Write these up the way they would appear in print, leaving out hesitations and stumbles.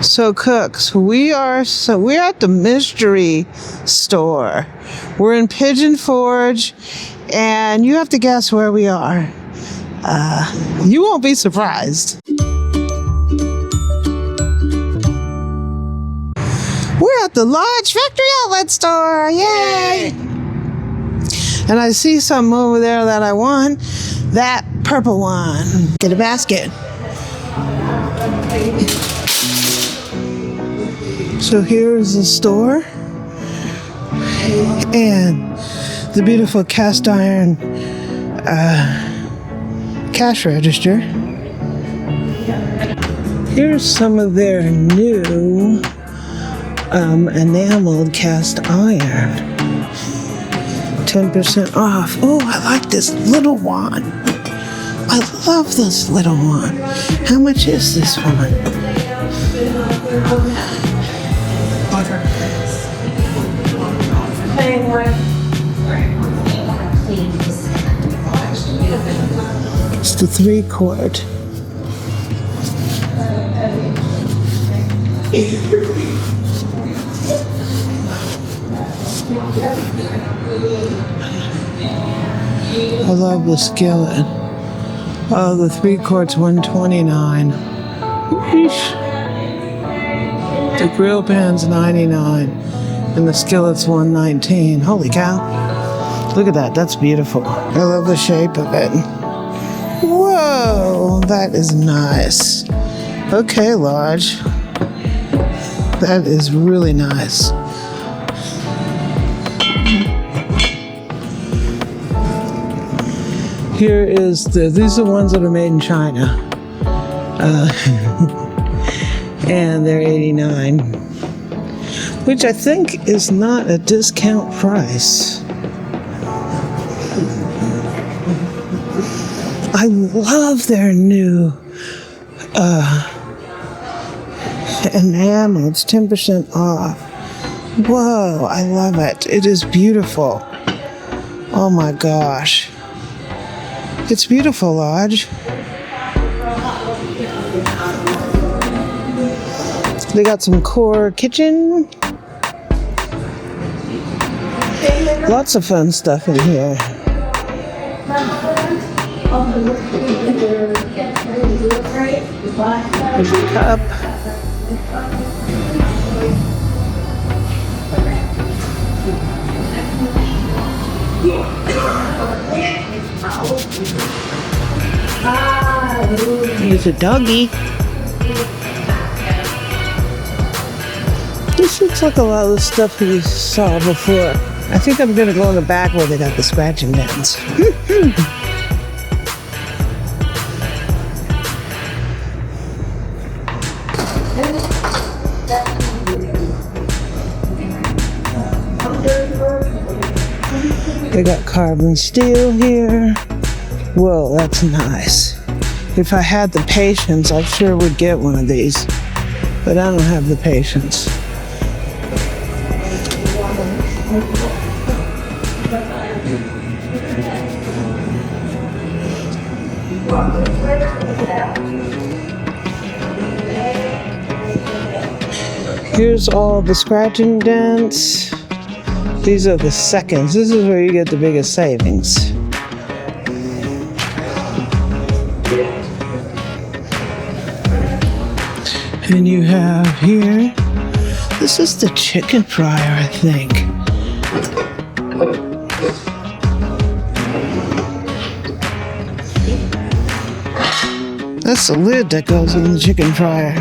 So cooks, we're at the mystery store. We're in Pigeon Forge, and you have to guess where we are. You won't be surprised. We're at the large factory outlet store. Yay! And I see something over there that I want. That purple one. Get a basket. So here's the store. And the beautiful cast iron cash register. Here's some of their new enameled cast iron. 10% off. Oh, I like this little one. I love this little one. How much is this one? It's the 3-quart. I love the skillet. Oh, the 3-quart's $129. The grill pan's $99, and the skillet's $119. Holy cow! Look at that. That's beautiful. I love the shape of it. Whoa, that is nice. Okay, large. That is really nice. Here is these are ones that are made in China. And they're $89, which I think is not a discount price. I love their new enamel. It's 10% off. Whoa, I love it. It is beautiful. Oh my gosh. It's beautiful, Lodge. They got some core kitchen. Lots of fun stuff in here. There's a cup. There's a doggy. This looks like a lot of the stuff we saw before. I think I'm going to go in the back where they got the scratching dents. They got carbon steel here. Whoa, that's nice. If I had the patience, I sure would get one of these. But I don't have the patience. Here's all the scratching dents. These are the seconds. This is where you get the biggest savings. And you have here, this is the chicken fryer, I think. That's the lid that goes in the chicken fryer.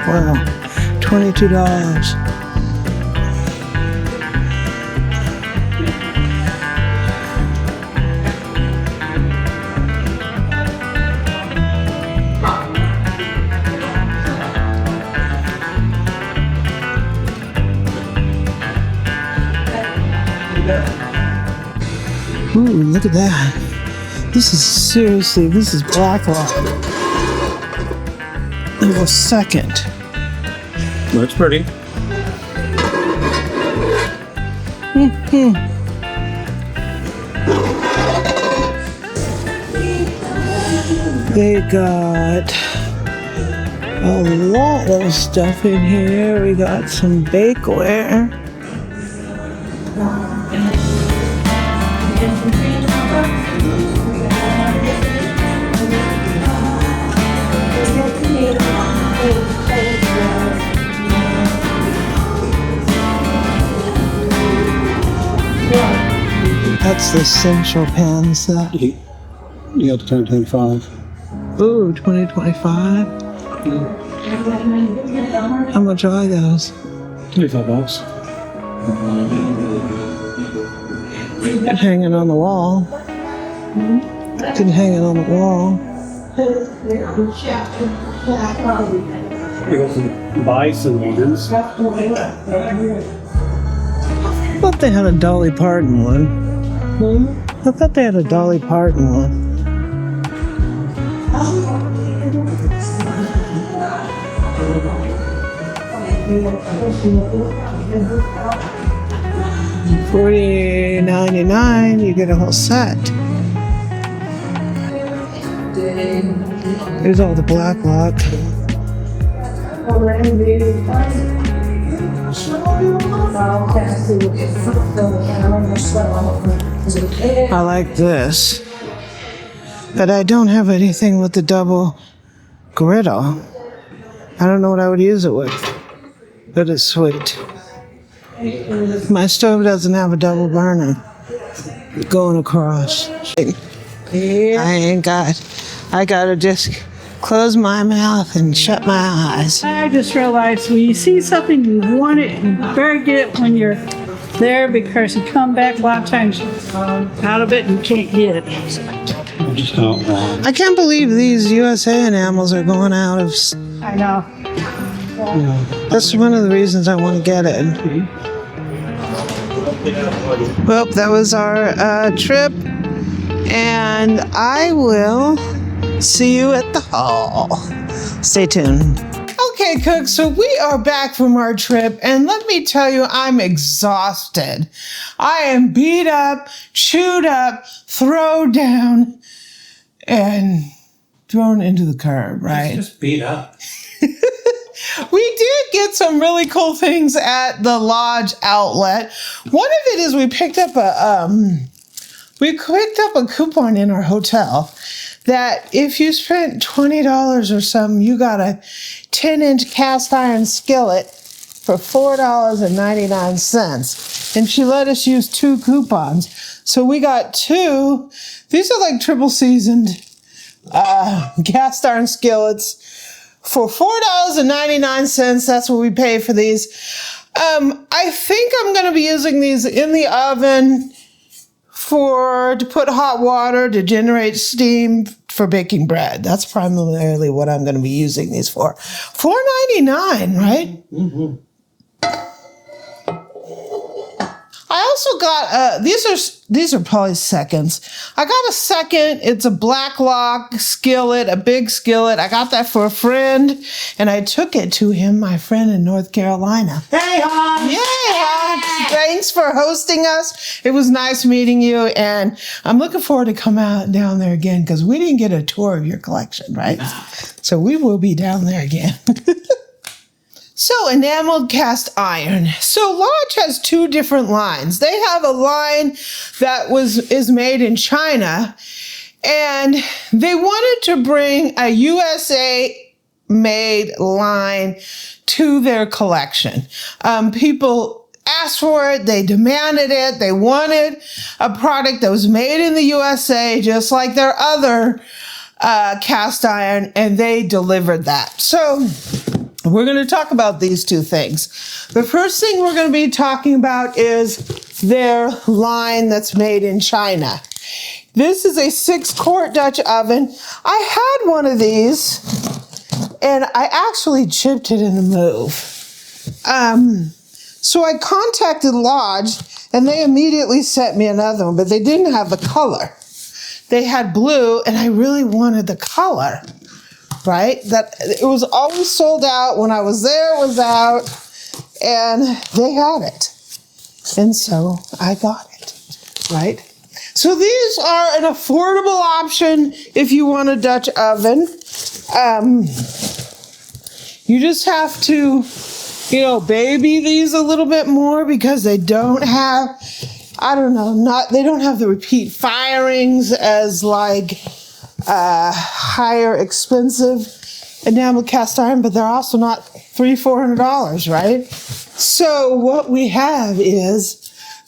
Wow, $22. Ooh, look at that. This is black rock. It was second. Looks pretty. They got a lot of stuff in here. We got some bakeware. That's the central pans. You got the 2025. Ooh, 2025. How much are those? $25. Could hang it on the wall. Could hang it on the wall. You got some bison ones. I thought they had a Dolly Parton one. I thought they had a Dolly Parton one. $40.99, you get a whole set. Here's all the black lock. I like this, but I don't have anything with the double griddle. I don't know what I would use it with, but it's sweet. My stove doesn't have a double burner going across. I gotta just close my mouth and shut my eyes. I just realized when you see something you want it, you better get it when you're there, because you come back a lot of times out of it and you can't get it. I can't believe these USA enamels are going out of. I know. That's one of the reasons I want to get it. Well, that was our trip, and I will see you at the hall. Stay tuned. Okay, Cook, so we are back from our trip, and let me tell you, I'm exhausted. I am beat up, chewed up, thrown down, and thrown into the curb, right? Just beat up. We did get some really cool things at the Lodge outlet. One of it is we picked up a coupon in our hotel that if you spent $20 or something, you got a 10-inch cast iron skillet for $4.99. And she let us use 2 coupons. So we got 2. These are like triple seasoned cast iron skillets for $4.99. That's what we pay for these. I think I'm going to be using these in the oven to put hot water to generate steam for baking bread. That's primarily what I'm going to be using these for. $4.99, right? Mm-hmm. I also got, these are probably seconds. I got a second. It's a black lock skillet, a big skillet. I got that for a friend, and I took it to him, my friend in North Carolina. Hey, hon! Yay, hon! Thanks for hosting us. It was nice meeting you, and I'm looking forward to come out down there again, because we didn't get a tour of your collection, right? So we will be down there again. So, enameled cast iron. So, Lodge has 2 different lines. They have a line that is made in China, and they wanted to bring a USA-made line to their collection. People asked for it, they demanded it, they wanted a product that was made in the USA, just like their other cast iron, and they delivered that. So, we're going to talk about these 2 things. The first thing we're going to be talking about is their line that's made in China. This is a 6-quart Dutch oven. I had one of these, and I actually chipped it in the move. So I contacted Lodge, and they immediately sent me another one, but they didn't have the color. They had blue, and I really wanted the color. right? That it was always sold out. When I was there, it was out, and they had it. And so I got it, right? So these are an affordable option if you want a Dutch oven. You just have to, baby these a little bit more because they don't have, they don't have the repeat firings as like higher expensive enameled cast iron, but they're also not $300-400, right? So what we have is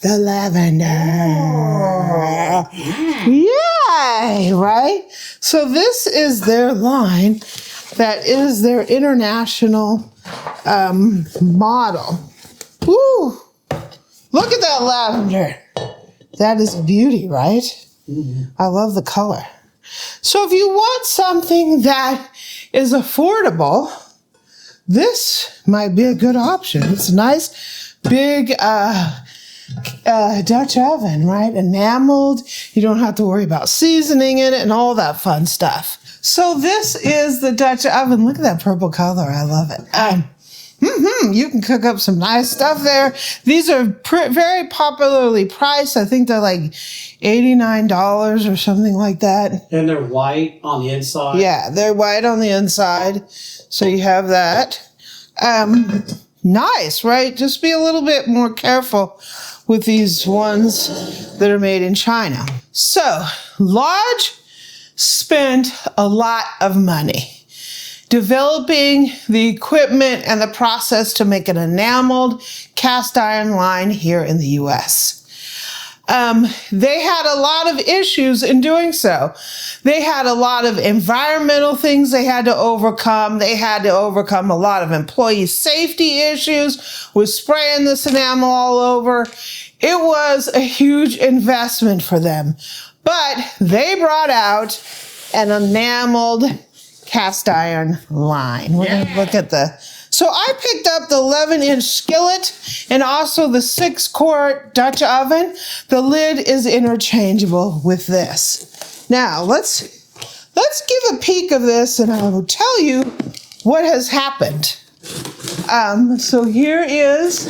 the lavender. Yay, right? So this is their line. That is their international model. Woo! Look at that lavender. That is a beauty, right? Mm-hmm. I love the color. So if you want something that is affordable, this might be a good option. It's a nice, big Dutch oven, right? Enameled. You don't have to worry about seasoning in it and all that fun stuff. So this is the Dutch oven. Look at that purple color. I love it. You can cook up some nice stuff there. These are very popularly priced. I think they're like $89 or something like that. And they're white on the inside. Yeah, they're white on the inside. So you have that. Nice, right? Just be a little bit more careful with these ones that are made in China. So Lodge spent a lot of money developing the equipment and the process to make an enameled cast iron line here in the U.S. They had a lot of issues in doing so. They had a lot of environmental things they had to overcome. They had to overcome a lot of employee safety issues with spraying this enamel all over. It was a huge investment for them. But they brought out an enameled cast iron line. We're going to look at so I picked up the 11-inch skillet and also the 6-quart Dutch oven. The lid is interchangeable with this. Now, let's give a peek of this and I will tell you what has happened. So here is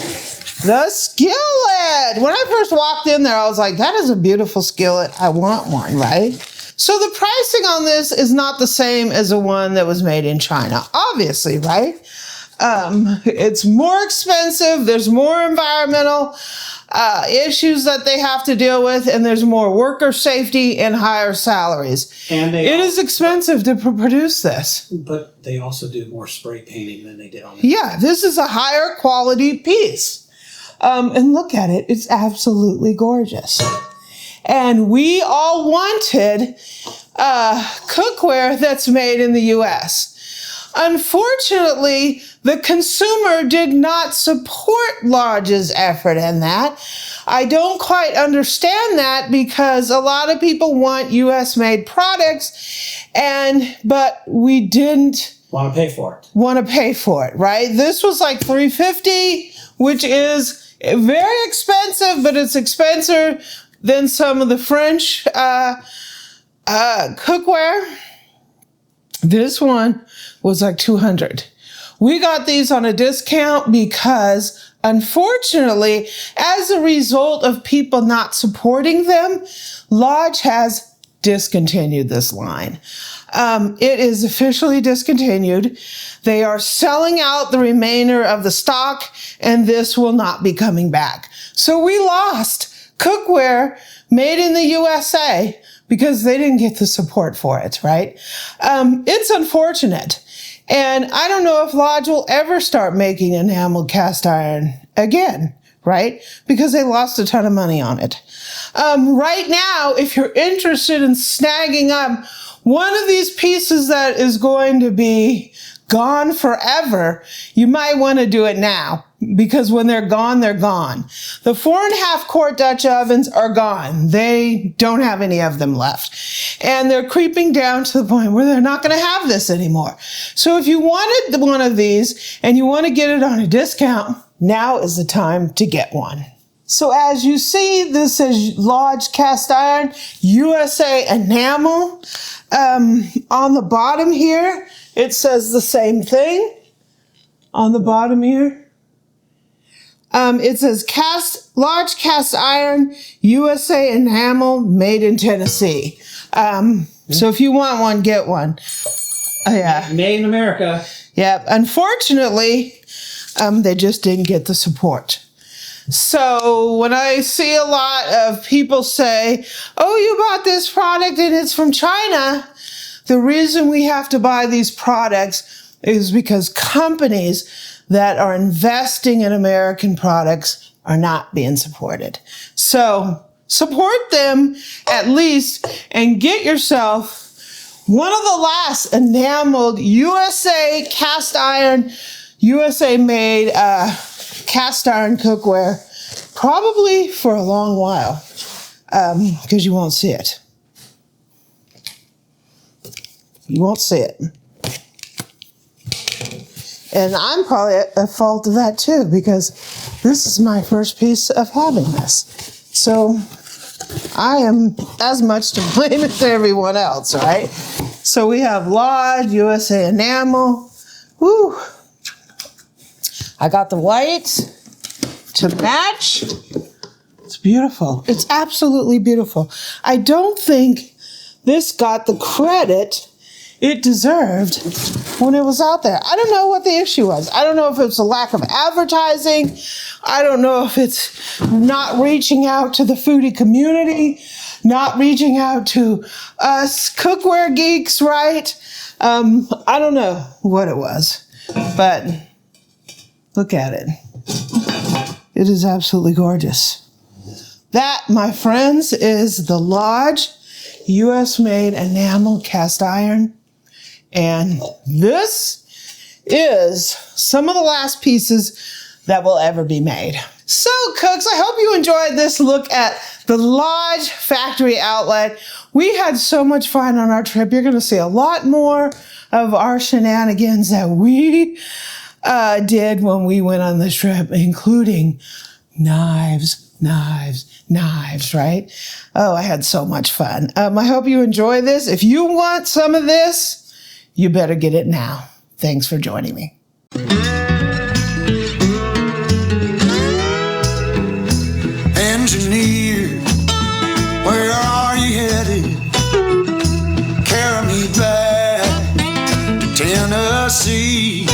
the skillet. When I first walked in there, I was like, that is a beautiful skillet. I want one, right? So the pricing on this is not the same as the one that was made in China, obviously, right? It's more expensive. There's more environmental issues that they have to deal with, and there's more worker safety and higher salaries. And it is expensive to produce this. But they also do more spray painting than they did on it. Yeah, this is a higher quality piece. And look at it. It's absolutely gorgeous. And we all wanted cookware that's made in the U.S. Unfortunately, the consumer did not support Lodge's effort in that. I don't quite understand that because a lot of people want U.S. made products, but we didn't want to pay for it, right? This was like $350, which is very expensive, but it's expensive than some of the French cookware. This one was like $200. We got these on a discount because, unfortunately, as a result of people not supporting them, Lodge has discontinued this line. It is officially discontinued. They are selling out the remainder of the stock, and this will not be coming back. So we lost cookware made in the USA because they didn't get the support for it, right? It's unfortunate. And I don't know if Lodge will ever start making enameled cast iron again, right? Because they lost a ton of money on it. Right now, if you're interested in snagging up one of these pieces that is going to be gone forever, you might want to do it now. Because when they're gone, they're gone. The 4.5-quart Dutch ovens are gone. They don't have any of them left. And they're creeping down to the point where they're not going to have this anymore. So if you wanted one of these and you want to get it on a discount, now is the time to get one. So as you see, this is Lodge Cast Iron USA Enamel. On the bottom here, it says the same thing on the bottom here. It says large cast iron, USA enamel, made in Tennessee. So if you want one, get one. Yeah. Made in America. Yeah. Unfortunately, they just didn't get the support. So when I see a lot of people say, oh, you bought this product and it's from China, the reason we have to buy these products is because companies that are investing in American products are not being supported. So support them at least and get yourself one of the last enameled USA cast iron, USA made cast iron cookware, probably for a long while, because you won't see it. You won't see it. And I'm probably at fault of that too, because this is my first piece of having this. So I am as much to blame as everyone else, right? So we have Lodge, USA enamel. Woo! I got the white to match. It's beautiful. It's absolutely beautiful. I don't think this got the credit it deserved when it was out there. I don't know what the issue was. I don't know if it's a lack of advertising. I don't know if it's not reaching out to the foodie community, not reaching out to us cookware geeks, right? I don't know what it was, but look at it. It is absolutely gorgeous. That, my friends, is the Lodge US-made enamel cast iron. And this is some of the last pieces that will ever be made. So, cooks, I hope you enjoyed this look at the Lodge factory outlet. We had so much fun on our trip. You're going to see a lot more of our shenanigans that we did when we went on this trip, including knives, right? Oh, I had so much fun. I hope you enjoy this. If you want some of this, you better get it now. Thanks for joining me. Engineer, where are you headed? Carry me back to Tennessee.